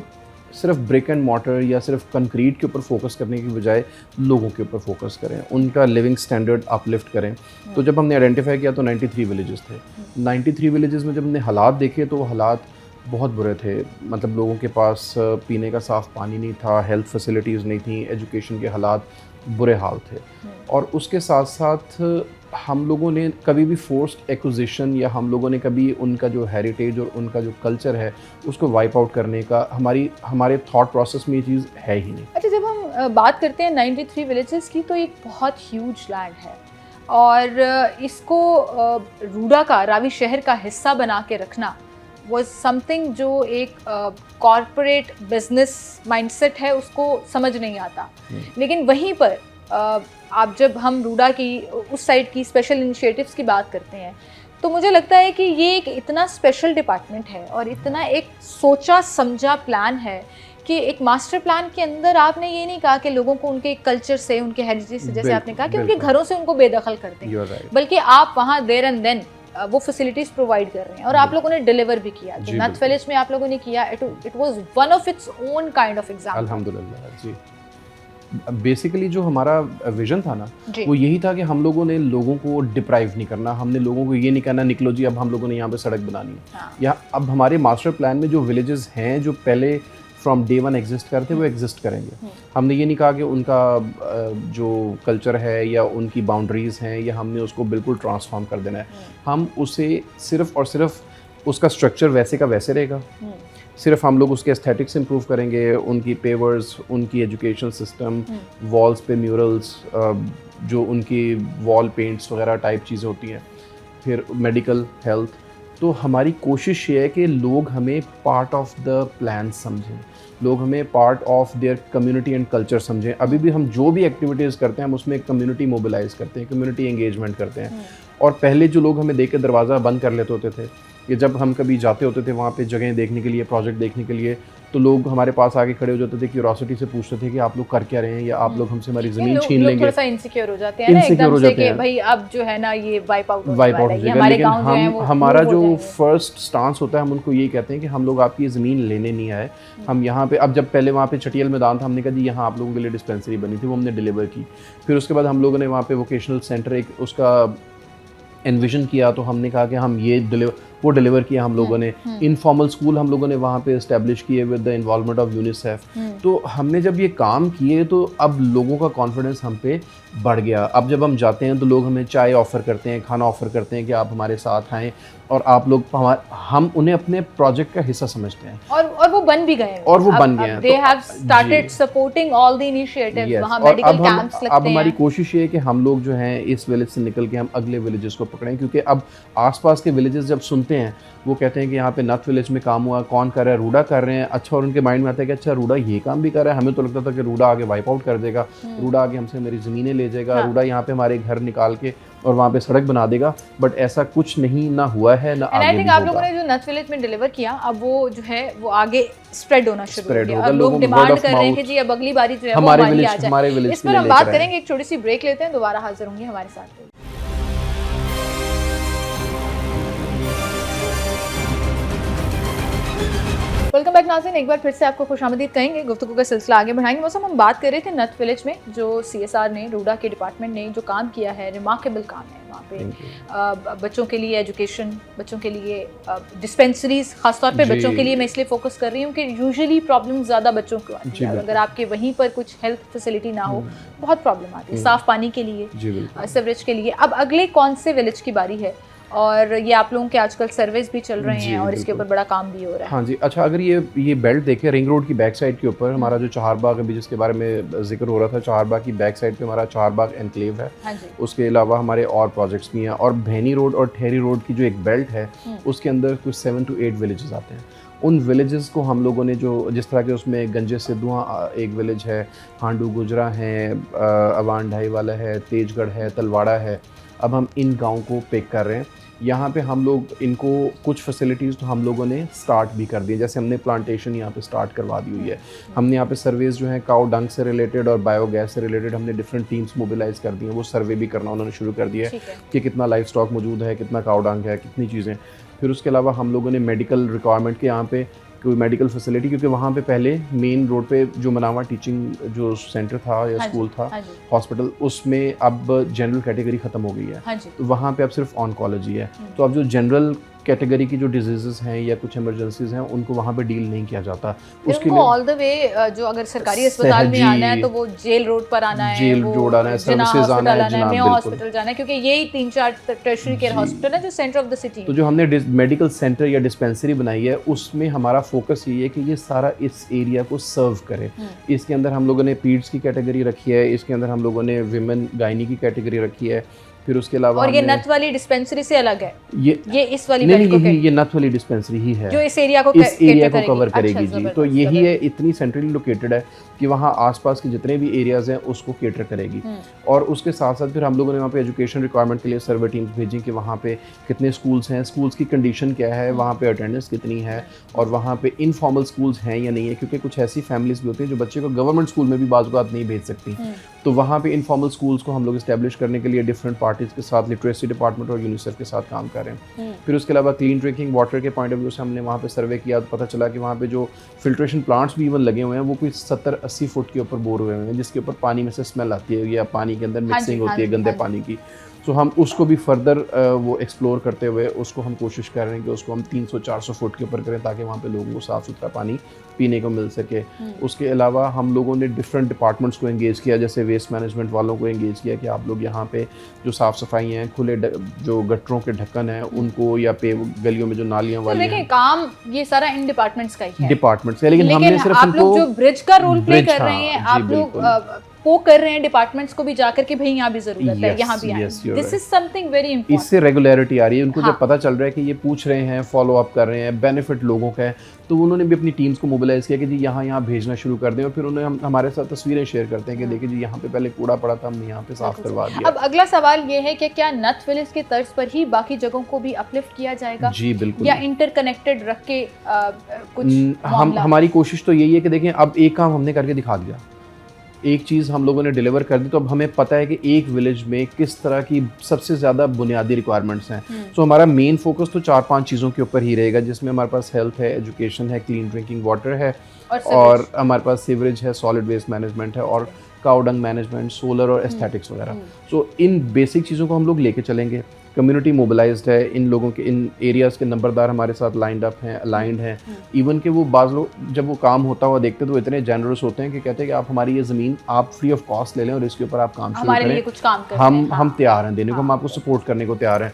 सिर्फ ब्रिक एंड मॉर्टर या सिर्फ कंक्रीट के ऊपर फोकस करने की बजाय लोगों के ऊपर फोकस करें, उनका लिविंग स्टैंडर्ड अपलिफ्ट करें। तो जब हमने आइडेंटिफाई किया तो 93 विलेजेस थे। 93 विलेजेस में जब हमने हालात देखे तो वो हालात बहुत बुरे थे। मतलब लोगों के पास पीने का साफ़ पानी नहीं था, हेल्थ फैसिलिटीज़ नहीं थी, एजुकेशन के हालात बुरे हाल थे। और उसके साथ साथ हम लोगों ने कभी भी फोर्स्ड एक्विजिशन या हम लोगों ने कभी उनका जो हेरिटेज और उनका जो कल्चर है उसको वाइप आउट करने का हमारे थॉट प्रोसेस में ये चीज़ है ही नहीं। अच्छा, जब हम बात करते हैं 93 विलेजेस की, तो एक बहुत ह्यूज लैंड है, और इसको रूडा का, रावी शहर का हिस्सा बना के रखना was समथिंग जो एक कॉरपोरेट बिजनेस माइंडसेट है उसको समझ नहीं आता। लेकिन वहीं पर आप जब हम रूडा की उस साइड की स्पेशल इनिशिएटिव्स की बात करते हैं, तो मुझे लगता है कि ये एक इतना स्पेशल डिपार्टमेंट है और इतना एक सोचा समझा प्लान है कि एक मास्टर प्लान के अंदर आपने ये नहीं कहा कि लोगों को उनके कल्चर से, उनके हेरिटेज से, जैसे आपने कहा कि उनके घरों से उनको बेदखल करते हैं, बल्कि आप वहाँ देयर एंड देन वो फैसिलिटीज प्रोवाइड कर रहे हैं, और आप लोगों ने डिलीवर भी किया। जो नथ विलेज में आप लोगों ने किया, it was one of its own kind of example. अल्हम्दुलिल्लाह जी। बेसिकली जो हमारा विजन था ना, वो यही था कि हम लोगों ने लोगों को डिप्राइव नहीं करना, हमने लोगों को ये नहीं कहना निकलो जी अब हम लोगों ने यहाँ पे सड़क बनानी है। हाँ। या अब हमारे मास्टर प्लान में जो विलेजेस हैं जो पहले फ्रॉम डे वन एग्जिस्ट करते वो एग्जिस्ट करेंगे। हमने ये नहीं कहा कि उनका जो कल्चर है या उनकी बाउंड्रीज़ हैं या हमने उसको बिल्कुल ट्रांसफॉर्म कर देना है। हम उसे सिर्फ और सिर्फ उसका स्ट्रक्चर वैसे का वैसे रहेगा, सिर्फ हम लोग उसके एस्थेटिक्स इंप्रूव करेंगे, उनकी पेवर्स, उनकी एजुकेशन सिस्टम, वॉल्स पे म्यूरल्स, जो उनकी वॉल पेंट्स वगैरह टाइप चीज़ें होती हैं, फिर मेडिकल, हेल्थ। तो हमारी कोशिश ये है कि लोग हमें पार्ट ऑफ द प्लान समझें, लोग हमें part of their community and culture समझें। अभी भी हम जो भी एक्टिविटीज़ करते हैं हम उसमें कम्युनिटी मोबिलाइज़ करते हैं, कम्युनिटी एंगेजमेंट करते हैं। और पहले जो लोग हमें देख के दरवाज़ा बंद कर लेते होते थे, कि जब हम कभी जाते होते थे वहाँ पे जगह देखने के लिए, प्रोजेक्ट देखने के लिए, तो लोग हमारे पास आके खड़े हो जाते थे, क्यूरोसिटी से पूछते थे कि आप लोग कर क्या रहे हैं, या आप लोग हमसे हमारी ज़मीन छीन लेंगे। थोड़ा सा इनसिक्योर हो जाते हैं ना एकदम से कि भाई अब जो है ना ये वाइप आउट हो जाएगा। लेकिन हमारा जो फर्स्ट स्टांस होता है, हम उनको यही कहते हैं कि हम लोग आपकी ज़मीन लेने नहीं आए। हम यहाँ पे, अब जब पहले वहाँ पे चटियल मैदान था, हमने कहा जी यहाँ आप लोगों के लिए डिस्पेंसरी बनी थी, वो हमने डिलीवर की। फिर उसके बाद हम लोगों ने वहाँ पे वोकेशनल सेंटर एक उसका एनविजन किया, तो हमने कहा कि हम ये डिलीवर किया हम लोगों ने। इनफॉर्मल स्कूल हम लोगों ने वहाँ पे इस्टेब्लिश किए with the involvement of UNICEF. तो हमने जब ये काम किए तो अब लोगों का कॉन्फिडेंस हम पे बढ़ गया। अब जब हम जाते हैं तो लोग हमें चाय ऑफ़र करते हैं, खाना ऑफ़र करते हैं कि आप हमारे साथ आएँ और आप लोग हम उन्हें अपने प्रोजेक्ट का हिस्सा समझते हैं। और वो बन भी गए, और वो बन गए हैं। They have started supporting all the initiatives. वहाँ मेडिकल कैंप्स लगते हैं। अब हमारी कोशिश ये है कि हम लोग जो हैं इस विलेज से निकल के हम अगले विलेजेस को पकड़ें, क्योंकि अब आसपास के विलेजेस जब सुनते मिलते हैं वो कहते हैं कि यहाँ पे नथ विलेज में काम हुआ, कौन कर रहा है, रूडा कर रहे हैं। अच्छा, और उनके माइंड में आता है कि अच्छा रूडा ये काम भी कर रहा है। हमें तो लगता था कि रूडा आगे वाइप आउट कर देगा, रूडा आगे हमसे मेरी ज़मीनें ले जाएगा, रूडा यहाँ पे हमारे घर निकाल के और वहाँ पे सड़क बना देगा, बट ऐसा कुछ नहीं, ना हुआ है ना आगे भी होगा। आप लोगों ने जो नथ विलेज में डिलीवर किया, अब वो जो है वो आगे स्प्रेड होना शुरू हो गया। अब लोग डिमांड कर रहे हैं कि जी अब अगली बारी जो है वो हमारी आ जाए। इस पर हम बात करेंगे, एक छोटी सी ब्रेक लेते हैं, दोबारा हाजिर होंगे हमारे साथ। वेलकम बैक नाज़रीन, एक बार फिर से आपको खुशामदीद कहेंगे, गुफ्तगू का सिलसिला आगे बढ़ाएंगे। मौसम हम बात कर रहे थे नथ विलेज में, जो CSR ने, रूडा के डिपार्टमेंट ने जो काम किया है, रिमार्केबल काम है वहाँ पे। बच्चों के लिए एजुकेशन, बच्चों के लिए डिस्पेंसरीज, खासतौर पे बच्चों के लिए मैं इसलिए फोकस कर रही हूँ कि यूजुअली प्रॉब्लम ज़्यादा बच्चों को आती है। अगर आपके वहीं पर कुछ हेल्थ फैसिलिटी ना हो, बहुत प्रॉब्लम आती है, साफ़ पानी के लिए, सीवरेज के लिए। अब अगले कौन से विलेज की बारी है, और ये आप लोगों के आजकल सर्वेस भी चल रहे हैं और इसके ऊपर बड़ा काम भी हो रहा है। हाँ जी, अच्छा, अगर ये बेल्ट देखें रिंग रोड की बैक साइड के ऊपर, हमारा जो चहारबाग अभी जिसके बारे में जिक्र हो रहा था, चहारबाग की बैक साइड पे हमारा चहारबाग एनक्लेव है। हाँ जी। उसके अलावा हमारे और प्रोजेक्ट्स भी हैं, और भैनी रोड और ठहरी रोड की जो एक बेल्ट है उसके अंदर कुछ 7 to 8 विलेजेस आते हैं। उन विलेजेस को हम लोगों ने जो जिस तरह के उसमें गंजे सिद्धुआ एक विलेज है, हांडू गुजरा है, अवान ढाई वाला है, तेजगढ़ है, तलवाड़ा है, अब हम इन गाँव को पिक कर रहे हैं। यहाँ पे हम लोग इनको कुछ फैसिलिटीज़ तो हम लोगों ने स्टार्ट भी कर दी, जैसे हमने प्लांटेशन यहाँ पे स्टार्ट करवा दी हुई है। हमने यहाँ पे सर्वेज जो हैं काउ डंग से रिलेटेड और बायोगैस से रिलेटेड हमने डिफरेंट टीम्स मोबिलाइज कर दी हैं, वो सर्वे भी करना उन्होंने शुरू कर दिया है कि कितना लाइफ स्टॉक मौजूद है, कितना काउ डंग है, कितनी चीज़ें। फिर उसके अलावा हम लोगों ने मेडिकल रिक्वायरमेंट के यहाँ पे कोई मेडिकल फैसिलिटी, क्योंकि वहाँ पे पहले मेन रोड पे जो मनावा टीचिंग जो सेंटर था या स्कूल था, हॉस्पिटल, उसमें अब जनरल कैटेगरी ख़त्म हो गई है, तो वहाँ पे अब सिर्फ ऑनकोलॉजी है। तो अब जो जनरल कैटेगरी की जो डिजीजेस हैं या कुछ इमरजेंसीज हैं उनको वहाँ पे डील नहीं किया जाता। उसके लिए ऑल द वे जो अगर सरकारी अस्पताल में आना है तो वो जेल रोड पर आना है, जेल रोड आना है, सर्विसेज आना है, जनाब हॉस्पिटल जाना है, क्योंकि यही 3-4 टर्शियरी केयर हॉस्पिटल है जो सेंटर ऑफ द सिटी। तो जो हमने मेडिकल सेंटर या डिस्पेंसरी बनाई है उसमें हमारा फोकस ये है कि ये सारा इस एरिया को सर्व करे। इसके अंदर हम लोगों ने पीड्स की कैटेगरी रखी है, इसके अंदर हम लोगों ने विमेन गायनी की कैटेगरी रखी है। फिर उसके अलावा और ये नथ वाली डिस्पेंसरी से अलग है, ये इस वाली नहीं, ये नथ वाली डिस्पेंसरी ही है जो इस एरिया को कवर करेगी जी। तो यही है, इतनी सेंट्रली लोकेटेड है कि वहाँ आसपास के जितने भी एरियाज हैं उसको केटर करेगी। और उसके साथ साथ फिर हम लोगों ने वहाँ पे एजुकेशन रिक्वायरमेंट के लिए सर्वे टीम्स भेजी कि वहाँ पे कितने स्कूल्स हैं, स्कूल्स की कंडीशन क्या है, वहाँ पे अटेंडेंस कितनी है, और वहाँ पे इनफॉर्मल स्कूल्स हैं या नहीं है, क्योंकि कुछ ऐसी फैमिलीज भी होती हैं जो बच्चे को गवर्नमेंट स्कूल में भी बाज़ औक़ात नहीं भेज सकती। तो वहाँ पे इनफॉर्मल स्कूल्स को हम लोग इस्टेब्लिश करने के लिए डिफरेंट पार्टीज़ के साथ, लिटरेसी डिपार्टमेंट और यूनिसेफ के साथ काम कर रहे हैं। फिर उसके अलावा क्लीन ड्रिंकिंग वाटर के पॉइंट ऑफ व्यू से हमने वहाँ पे सर्वे किया, तो पता चला कि वहाँ पे जो फिल्ट्रेशन प्लांट्स भी इवन लगे हुए हैं वो कोई 70-80 फुट के ऊपर बोर हुए हैं, जिसके ऊपर पानी में से स्मेल आती है या पानी के अंदर मिक्सिंग होती है गंदे पानी की। तो हम उसको भी फर्दर वो एक्सप्लोर करते हुए उसको हम कोशिश कर रहे हैं कि उसको हम 300-400 फुट के ऊपर करें ताकि वहाँ पे लोगों को साफ़ सुथरा पानी पीने को मिल सके। उसके अलावा हम लोगों ने डिफरेंट डिपार्टमेंट्स को एंगेज किया, जैसे वेस्ट मैनेजमेंट वालों को एंगेज किया कि आप लोग यहाँ पे जो साफ़ सफाई हैं, खुले जो गटरों के ढक्कन हैं उनको, या पे गलियों में जो नालियाँ वाली हैं, काम ये सारा इन डिपार्टमेंट्स का ही है, डिपार्टमेंट्स है। लेकिन हमने सिर्फ आप लोग जो ब्रिज का रोल प्ले कर रहे हैं, आप लोग वो कर रहे हैं डिपार्टमेंट्स को भी जाकर के भाई यहाँ भी जरूरत है, यहाँ भी आए। This is something very important. इससे रेगुलरिटी आ रही है उनको, जब पता चल रहा है कि ये पूछ रहे हैं, फॉलो अप कर रहे हैं, बेनिफिट लोगों का है, तो उन्होंने भी अपनी टीम्स को मोबिलाइज किया कि जी यहाँ भेजना शुरू कर दें। और फिर उन्हें हमारे साथ तस्वीरें शेयर करते हैं कि देखिए जी यहाँ पे पहले कूड़ा पड़ा था, हमने यहाँ पे साफ करवा दिया। अब अगला सवाल ये है कि क्या नथ विलेज के तर्ज पर ही बाकी जगहों को भी अपलिफ्ट किया जाएगा? जी बिल्कुल, या इंटरकनेक्टेड रख के कुछ हमारी कोशिश तो यही है कि देखें, अब एक काम हमने करके दिखा दिया, एक चीज़ हम लोगों ने डिलीवर कर दी, तो अब हमें पता है कि एक विलेज में किस तरह की सबसे ज़्यादा बुनियादी रिक्वायरमेंट्स हैं। तो हमारा मेन फोकस तो 4-5 चीज़ों के ऊपर ही रहेगा, जिसमें हमारे पास हेल्थ है, एजुकेशन है, क्लीन ड्रिंकिंग वाटर है, और हमारे पास सीवरेज है, सॉलिड वेस्ट मैनेजमेंट है, और काउडंग मैनेजमेंट, सोलर और एस्थेटिक्स वगैरह। सो इन बेसिक चीज़ों को हम लोग लेके चलेंगे। कम्युनिटी मोबिलाइज्ड है, इन लोगों के, इन एरियाज़ के नंबरदार हमारे साथ लाइंड अप हैं, अलाइंड हैं। इवन के वो बाज़ लोग जब वो काम होता हुआ देखते तो वो इतने जेनरस होते हैं कि कहते हैं कि आप हमारी ये ज़मीन आप फ्री ऑफ कॉस्ट ले लें और इसके ऊपर आप काम शुरू करें, कुछ काम हम तैयार हैं देने को, हम आपको सपोर्ट करने को तैयार हैं।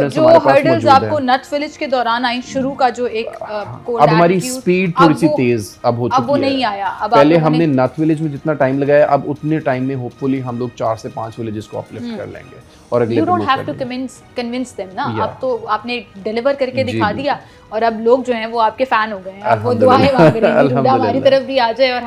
जो हर्डल्स आपको नथ विलेज के दौरान आई शुरू का जो एक अब हमारी स्पीड थोड़ी सी तेज अब हो चुकी है, नहीं आया। पहले हमने नथ विलेज में जितना टाइम लगाया, अब उतने टाइम में होपफुली हम लोग 4 से 5 विलेजेस को अपलिफ्ट कर लेंगे। और अगले You don't have to convince them ना, Yeah. अब तो आपने डिलीवर करके जी, दिखा बिल्कुल। दिया और अब लोग जो हैं वो आपके फैन हो गए हैं, अब वो अल्हम्दुलिल्लाह। दुआएं मांग रहे हैं कि रूडा हमारी अल्हम्दुलिल्लाह। तरफ भी आ जाए और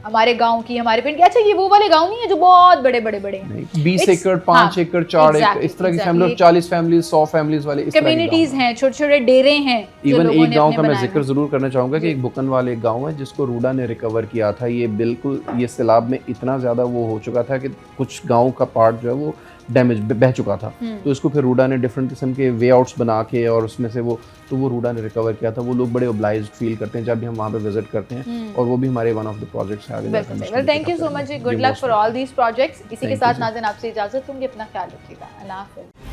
हमारे गांव की, हमारे पिंड की। अच्छा, ये वो वाले गांव नहीं है जो बहुत बड़े बड़े हैं, नहीं, 20 It's- एकड़ 5 हाँ, एकड़ 4 एकड़ exactly, इस तरह की exactly. फैमिली, 40 फैमिलीज 100 फैमिलीज वाले इस तरह के कम्युनिटीज गाँव हैं। हैं, छोटे छोटे डेरे हैं जो इवन लोगों एक ने गांव अपने का मैं बनाए जिक्र हैं। जरूर करना चाहूँगा कि एक बुकनवाल एक गांव है जिसको रूडा ने रिकवर किया था। ये बिल्कुल ये सैलाब में इतना ज़्यादा वो हो चुका था कि कुछ गांव का पार्ट जो है वो डैमेज बह चुका था। तो इसको फिर रूडा ने डिफरेंट किस्म के वे आउट्स बना के और उसमें से वो रूडा ने रिकवर किया था। वो लोग बड़े ओब्लाइज्ड फील करते हैं जब भी हम वहाँ पे विजिट करते हैं, और वो भी हमारे वन ऑफ द प्रोजेक्ट्स है। Well, thank you so much, good luck for all these projects. इसी के साथ नाज़रीन आपसे इजाज़त दूंगी, अपना ख्याल रखिएगा, अल्लाह हाफ़िज़।